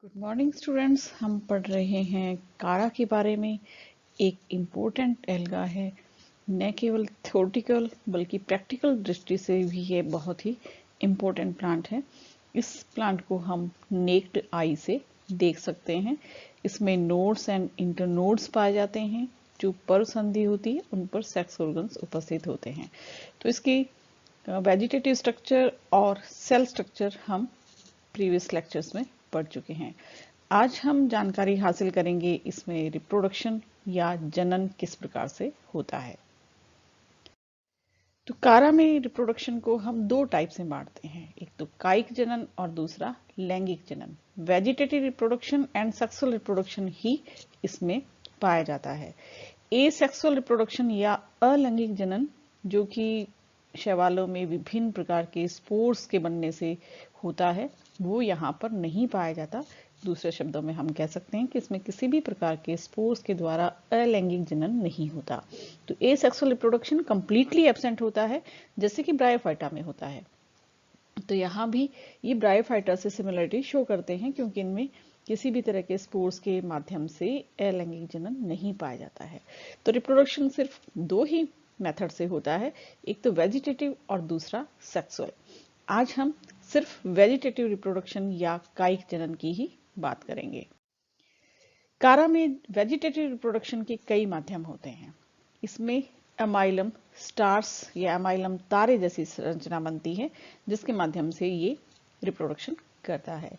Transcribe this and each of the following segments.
Good morning students. हम पढ़ रहे हैं कारा के बारे में। एक इम्पोर्टेंट एल्गा है, न केवल थ्योरेटिकल बल्कि प्रैक्टिकल दृष्टि से भी ये बहुत ही इम्पोर्टेंट प्लांट है। इस प्लांट को हम नेक्ड आई से देख सकते हैं। इसमें नोड्स एंड इंटरनोड्स पाए जाते हैं। जो पर संधि होती है उन पर सेक्स ऑर्गन्स उपस्थित होते हैं। तो इसकी वेजिटेटिव स्ट्रक्चर और सेल स्ट्रक्चर हम प्रीवियस लेक्चर्स में पढ़ चुके हैं। आज हम जानकारी हासिल करेंगे इसमें रिप्रोडक्शन या जनन किस प्रकार से होता है। तो कारा में रिप्रोडक्शन को हम दो टाइप से बांटते हैं, एक तो कायिक जनन और दूसरा लैंगिक जनन। Vegetative reproduction and sexual reproduction ही इसमें पाया जाता है। एसेक्सुअल रिप्रोडक्शन या अलैंगिक जनन, जो कि शैवालों में विभिन्न प्रकार के स्पोर्स के बनने से होता है, वो यहाँ पर नहीं पाया जाता। दूसरे शब्दों में हम कह सकते हैं कि इसमें किसी भी प्रकार के स्पोर्स के द्वारा अलैंगिक जनन नहीं होता। तो एसेक्सुअल रिप्रोडक्शन कंप्लीटली एब्सेंट होता है, जैसे कि ब्रायोफाइटा में होता है। तो यहाँ भी ये ब्रायोफाइटा से सिमिलरिटी शो करते हैं, क्योंकि इनमें किसी भी तरह के स्पोर्स के माध्यम से अलैंगिक जनन नहीं पाया जाता है। तो रिप्रोडक्शन सिर्फ दो ही मेथड से होता है, एक तो वेजिटेटिव और दूसरा सेक्सुअल। आज हम सिर्फ वेजिटेटिव रिप्रोडक्शन या कायिक जनन की ही बात करेंगे। कारा में वेजिटेटिव रिप्रोडक्शन के कई माध्यम होते हैं। इसमें एमाइलम स्टार्स या एमाइलम तारे जैसी संरचना बनती है, जिसके माध्यम से ये रिप्रोडक्शन करता है।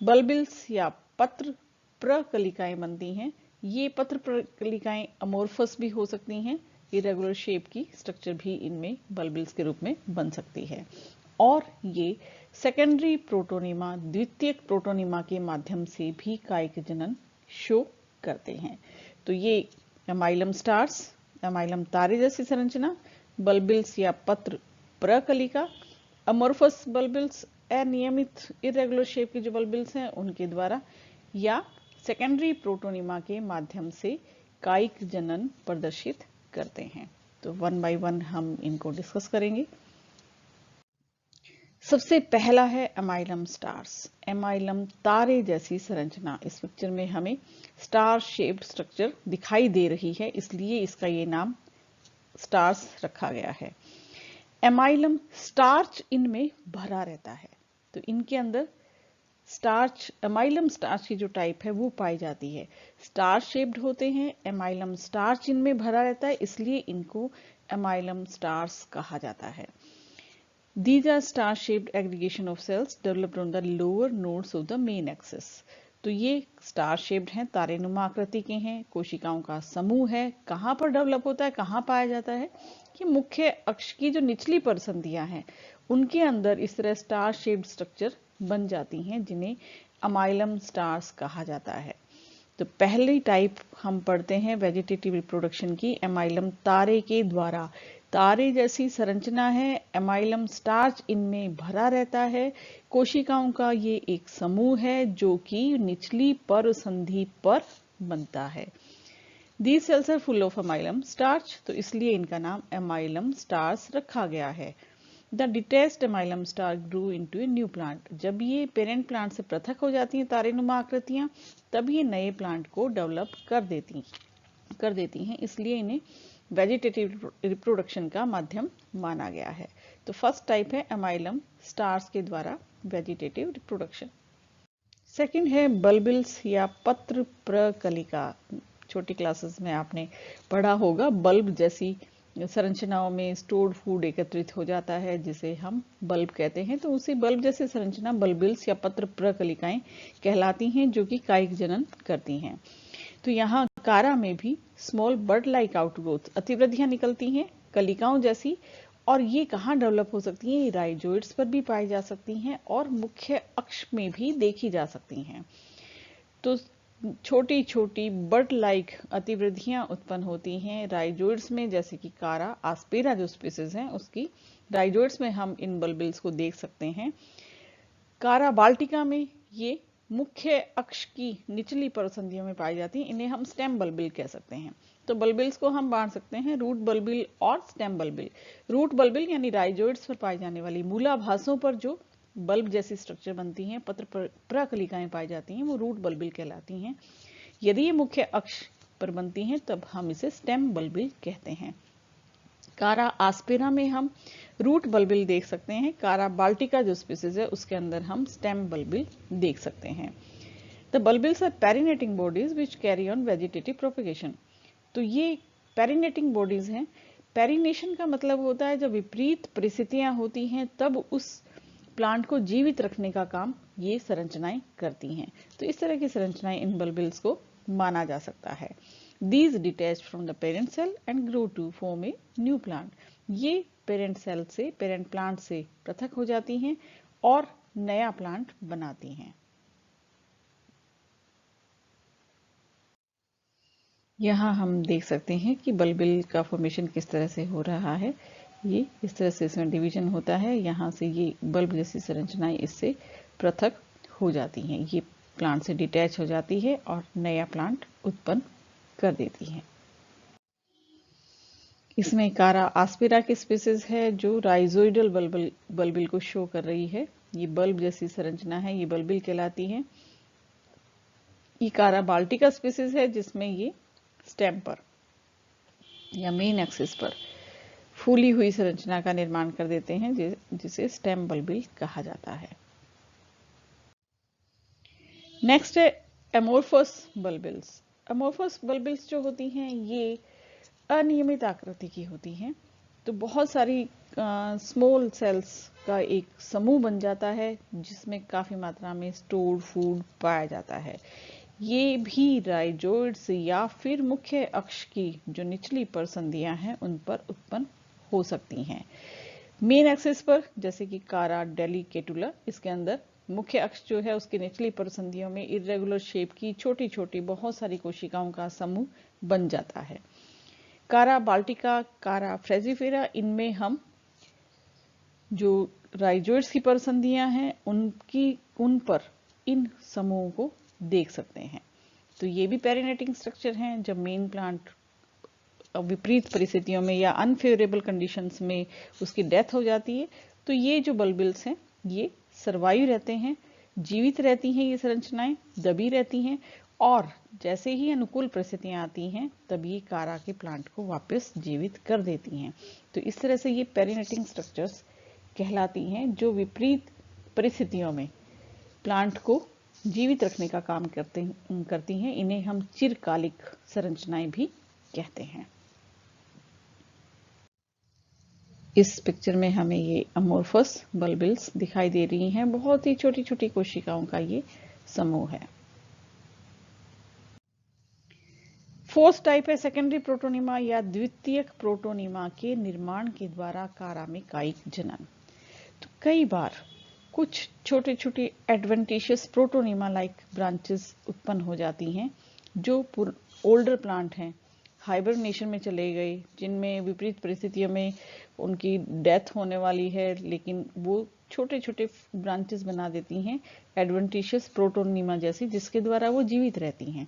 बल्बिल्स या पत्र प्रकलिकाएं बनती हैं। ये पत्र प्रकलिकाएं अमोर्फस भी हो सकती हैं, इरेगुलर शेप की स्ट्रक्चर भी इनमें बल्बिल्स के रूप में बन सकती है। और ये सेकेंडरी प्रोटोनिमा, द्वितीयक प्रोटोनिमा के माध्यम से भी कायिक जनन शो करते हैं। तो ये एमाइलम स्टार्स, एमाइलम तारे जैसी संरचना, बल्बिल्स या पत्र प्रकलिका, अमोर्फस बल्बिल्स, अनियमित इरेगुलर शेप के जो बल्बिल्स हैं उनके द्वारा, या सेकेंडरी प्रोटोनिमा के माध्यम से कायिक जनन प्रदर्शित करते हैं। तो वन बाय वन हम इनको डिस्कस करेंगे। सबसे पहला है एमाइलम स्टार्स, एमाइलम तारे जैसी संरचना। इस पिक्चर में हमें स्टार शेप्ड स्ट्रक्चर दिखाई दे रही है, इसलिए इसका ये नाम स्टार्स रखा गया है। एमाइलम स्टार्च इनमें भरा रहता है, तो इनके अंदर स्टार्च, एमाइलम स्टार्च की जो टाइप है वो पाई जाती है। स्टार शेप्ड होते हैं, एमाइलम स्टार्च इनमें भरा रहता है, इसलिए इनको एमाइलम स्टार्स कहा जाता है। These are star-shaped aggregation of cells developed on the lower nodes of the main axis. तो ये स्टार शेप्ड हैं, तारेनुमा आकृति के हैं, कोशिकाओं का समूह है। कहाँ पर डेवलप होता है, कहाँ पाया जाता है कि मुख्य अक्ष की जो निचली परसंधियां हैं उनके अंदर इस तरह स्टार शेप्ड स्ट्रक्चर बन जाती हैं, जिन्हें अमाइलम स्टार्स कहा जाता है। तो पहली टाइप हम पढ़ते हैं वेजिटेटिव रिप्रोडक्शन की, एमाइलम तारे के द्वारा। तारे जैसी संरचना है, एमाइलम स्टार्च इनमें भरा रहता है। कोशिकाओं का ये एक समूह है जो कि निचली परसंधि पर बनता है। These cells are full of amylum starch, तो इसलिए इनका नाम एमाइलम स्टार्स रखा गया है। The detached amylum star grew into a new plant. जब ये पेरेंट प्लांट से पृथक हो जाती हैं तारेनुमा आकृतियां, तब ये नए प्लांट को डेवलप कर देती हैं, इसलिए इन्हें वेजिटेटिव रिप्रोडक्शन का माध्यम माना गया है। तो फर्स्ट टाइप है एमाइलम स्टार्स के द्वारा वेजिटेटिव रिप्रोडक्शन। सेकंड है बल्बिल्स या पत्र प्रकलिका। छोटी क्लासेस में आपने पढ़ा होगा, बल्ब जैसी संरचनाओं में स्टोर्ड फूड एकत्रित हो जाता है, जिसे हम बल्ब कहते हैं। तो उसी बल्ब जैसी संरचना बल्बिल्स या पत्र प्रकलिकाएं कहलाती हैं, जो कि कायिक जनन करती हैं। तो यहाँ कारा में भी स्मॉल बर्ड लाइक आउटग्रोथ, अतिवृद्धियां निकलती हैं कलिकाओं जैसी, और ये कहाँ डेवलप हो सकती हैं, राइजोइड्स पर भी पाई जा सकती हैं और मुख्य अक्ष में भी देखी जा सकती हैं। तो छोटी छोटी बर्ड लाइक अतिवृद्धियां उत्पन्न होती हैं राइजोइड्स में, जैसे कि कारा आस्पेरा जो स्पीसीज है उसकी राइजोइड्स में हम इन बल्बिल्स को देख सकते हैं। कारा बाल्टिका में ये मुख्य अक्ष की निचली परसंधियों में पाई जाती हैं, इन्हें हम स्टेम बल्बिल कह सकते हैं। तो बल्बिल्स को हम बांट सकते हैं रूट बल्बिल और स्टेम बल्बिल। रूट बल्बिल यानी राइजोइड्स पर पाई जाने वाली मूलाभासों पर जो बल्ब जैसी स्ट्रक्चर बनती हैं, पत्र प्रकलिकाएं पाई जाती हैं, वो रूट बल्बिल कहलाती हैं। यदि ये मुख्य अक्ष पर बनती हैं तब हम इसे स्टेम बल्बिल कहते हैं। कारा आस्पेरा में हम रूट बल्बिल देख सकते हैं। कारा बाल्टिका जो स्पीसीज है उसके अंदर हम स्टेम बल्बिल देख सकते हैं। The bulbils are perennating bodies which carry on vegetative propagation. तो ये पेरिनेटिंग बॉडीज हैं। पेरिनेशन का मतलब होता है जब विपरीत परिस्थितियां होती हैं तब उस प्लांट को जीवित रखने का काम ये संरचनाएं करती हैं। तो इस तरह की संरचनाएं इन बल्बिल्स को माना जा सकता है। These detach from the parent cell and grow to form a new plant. ये पेरेंट सेल से, पेरेंट प्लांट से पृथक हो जाती हैं और नया प्लांट बनाती हैं। यहाँ हम देख सकते हैं कि बल्बिल का फॉर्मेशन किस तरह से हो रहा है। ये इस तरह से इसमें डिवीजन होता है। यहाँ से ये बल्ब जैसी संरचनाएं इससे पृथक हो जाती हैं। ये प्लांट से डिटैच हो जाती है और नया प्लांट उत्पन्न कर देती है। इसमें कारा आस्पिरा की स्पीसीज है जो राइजोइडल बल्बिल को शो कर रही है। ये बल्ब जैसी संरचना है, ये बल्बिल कहलाती है। ये कारा बाल्टिका स्पीसीज है जिसमें ये स्टेम पर या मेन एक्सिस पर फूली हुई संरचना का निर्माण कर देते हैं जिसे स्टेम बल्बिल कहा जाता है। नेक्स्ट है एमोर्फस बल्बिल्स। एमोर्फस बल्बिल्स जो होती हैं ये अनियमित आकृति की होती हैं। तो बहुत सारी स्मॉल सेल्स का एक समूह बन जाता है जिसमें काफी मात्रा में स्टोर्ड फूड पाया जाता है। ये भी राइजोइड्स या फिर मुख्य अक्ष की जो निचली परसंधियां हैं उन पर उत्पन्न हो सकती हैं। मेन एक्सिस पर जैसे कि कारा डेलिकेटुला, इसके अंदर मुख्य अक्ष जो है उसकी निचली परसंधियों में इरेगुलर शेप की छोटी छोटी बहुत सारी कोशिकाओं का समूह बन जाता है। कारा बाल्टिका, कारा फ्रेजिफेरा, इनमें हम जो राइजोइड्स की परसंधियां हैं उन पर इन समूहों को देख सकते हैं। तो ये भी पेरिनेटिंग स्ट्रक्चर हैं। जब मेन प्लांट विपरीत परिस्थितियों में या अनफेवरेबल कंडीशंस में उसकी डेथ हो जाती है तो ये जो बल्बिल्स हैं ये सर्वाइव रहते हैं, जीवित रहती हैं, ये संरचनाएं दबी रहती हैं और जैसे ही अनुकूल परिस्थितियां आती हैं तब ये कारा के प्लांट को वापस जीवित कर देती हैं। तो इस तरह से ये पेरिनेटिंग स्ट्रक्चर्स कहलाती हैं जो विपरीत परिस्थितियों में प्लांट को जीवित रखने का काम करती हैं। इन्हें हम चिरकालिक संरचनाएं भी कहते हैं। इस पिक्चर में हमें ये अमोर्फस बल्बिल्स दिखाई दे रही हैं। बहुत ही छोटी छोटी कोशिकाओं का ये समूह है। फोर्थ टाइप है सेकेंडरी प्रोटोनिमा या द्वितीयक प्रोटोनिमा के निर्माण के द्वारा कारा में कायिक जनन। तो कई बार कुछ छोटे छोटे एडवेंटिशियस प्रोटोनिमा लाइक ब्रांचेस उत्पन्न हो जाती हैं जो ओल्डर प्लांट हैं, हाइबरनेशन में चले गए, जिनमें विपरीत परिस्थितियों में उनकी डेथ होने वाली है, लेकिन वो छोटे छोटे ब्रांचेस बना देती हैं एडवेंटिशियस प्रोटोनिमा जैसी, जिसके द्वारा वो जीवित रहती हैं।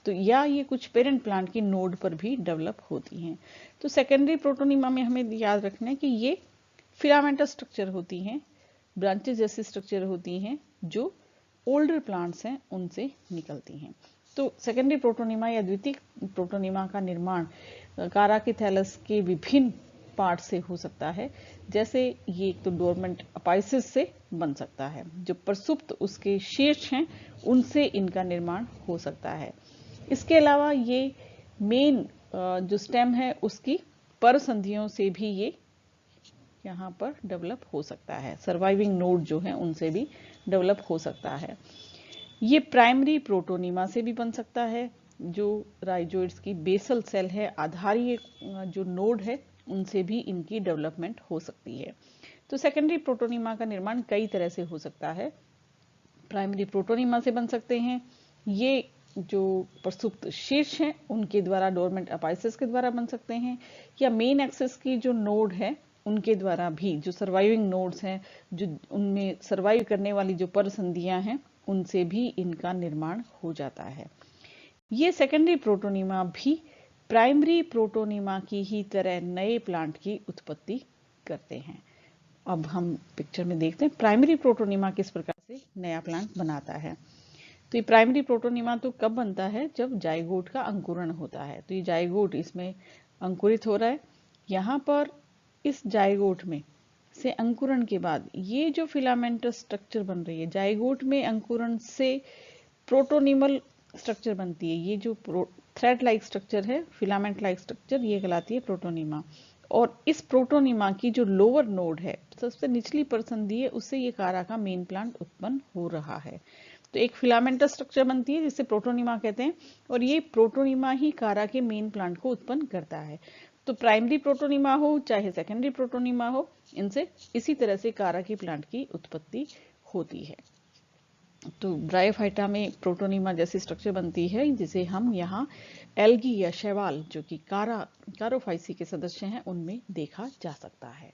तो या ये कुछ पेरेंट प्लांट की नोड पर भी डेवलप होती हैं। तो सेकेंडरी प्रोटोनिमा में हमें याद रखना है कि ये फिलामेंटस स्ट्रक्चर होती हैं, ब्रांचेस जैसी स्ट्रक्चर होती हैं जो ओल्डर प्लांट्स हैं उनसे निकलती हैं। तो सेकेंडरी प्रोटोनिमा या द्वितीय प्रोटोनिमा का निर्माण कारा के थैलस के विभिन्न पार्ट से हो सकता है। जैसे ये एक तो डोरमेंट अपाइसिस से बन सकता है, जो प्रसुप्त उसके शीर्ष हैं उनसे इनका निर्माण हो सकता है। इसके अलावा ये मेन जो स्टेम है उसकी परसंधियों से भी ये यहाँ पर डेवलप हो सकता है। सर्वाइविंग नोड जो है उनसे भी डेवलप हो सकता है। ये प्राइमरी प्रोटोनिमा से भी बन सकता है, जो राइजोइड्स की बेसल सेल है, आधारीय जो नोड है, उनसे भी इनकी डेवलपमेंट हो सकती है। तो सेकेंडरी प्रोटोनिमा का निर्माण कई तरह से हो सकता है। प्राइमरी प्रोटोनिमा से बन सकते हैं, ये जो प्रसुप्त शीर्ष हैं उनके द्वारा, डोरमेंट अपाइसिस के द्वारा बन सकते हैं, या मेन एक्सिस की जो नोड है उनके द्वारा भी, जो सर्वाइविंग नोड्स हैं, जो उनमें सर्वाइव करने वाली जो परसंधियां हैं, उनसे भी इनका निर्माण हो जाता है। ये सेकेंडरी प्रोटोनिमा भी प्राइमरी प्रोटोनिमा की ही तरह नए प्लांट की उत्पत्ति करते हैं। अब हम पिक्चर में देखते हैं प्राइमरी प्रोटोनिमा किस प्रकार से नया प्लांट बनाता है। तो ये प्राइमरी प्रोटोनिमा तो कब बनता है, जब जाइगोट का अंकुरण होता है। तो ये जाइगोट इसमें अंकुरित हो रहा है। यहाँ पर इस जाइगोट में से अंकुरण के बाद ये जो फिलामेंटस स्ट्रक्चर बन रही है, जाइगोट में अंकुरण से प्रोटोनिमल स्ट्रक्चर बनती है। ये जो थ्रेड लाइक स्ट्रक्चर है, फिलामेंट लाइक स्ट्रक्चर, ये कहलाती है प्रोटोनिमा। और इस प्रोटोनिमा की जो लोअर नोड है, सबसे निचली परसंधी है, उससे ये कारा का मेन प्लांट उत्पन्न हो रहा है। तो एक फिलामेंटस स्ट्रक्चर बनती है जिसे प्रोटोनिमा कहते हैं, और ये प्रोटोनिमा ही कारा के मेन प्लांट को उत्पन्न करता है। तो प्राइमरी प्रोटोनिमा हो चाहे सेकेंडरी प्रोटोनिमा हो, इनसे इसी तरह से कारा के प्लांट की उत्पत्ति होती है। तो ब्रायोफाइटा में प्रोटोनिमा जैसी स्ट्रक्चर बनती है, जिसे हम यहाँ एल्गी या शैवाल जो कि कारोफाइसी के सदस्य हैं उनमें देखा जा सकता है।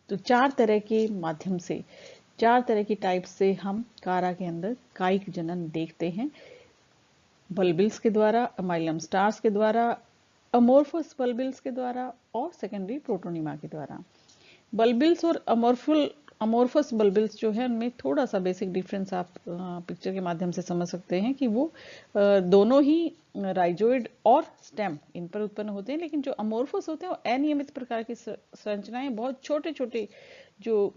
तो चार तरह के माध्यम से, चार तरह की टाइप से हम कारा के अंदर कायिक जनन देखते हैं। बल्बिल्स के द्वारा, अमाइलम स्टार्स के द्वारा, अमोर्फस बल्बिल्स के द्वारा और सेकेंडरी प्रोटोनिमा के द्वारा। बल्बिल्स और अमोर्फस बल्बिल्स जो है उनमें थोड़ा सा बेसिक डिफरेंस आप पिक्चर के माध्यम से समझ सकते हैं कि वो दोनों ही राइजोइड और स्टेम इन पर उत्पन्न होते हैं, लेकिन जो अमोर्फस होते हैं वो अनियमित प्रकार की संरचनाएं, बहुत छोटे छोटे जो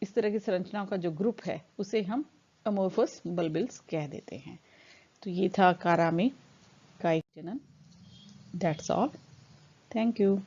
इस तरह की संरचनाओं का जो ग्रुप है उसे हम अमोर्फस बल्बिल्स कह देते हैं। तो ये था कारा में कायिक जनन। That's all. Thank you.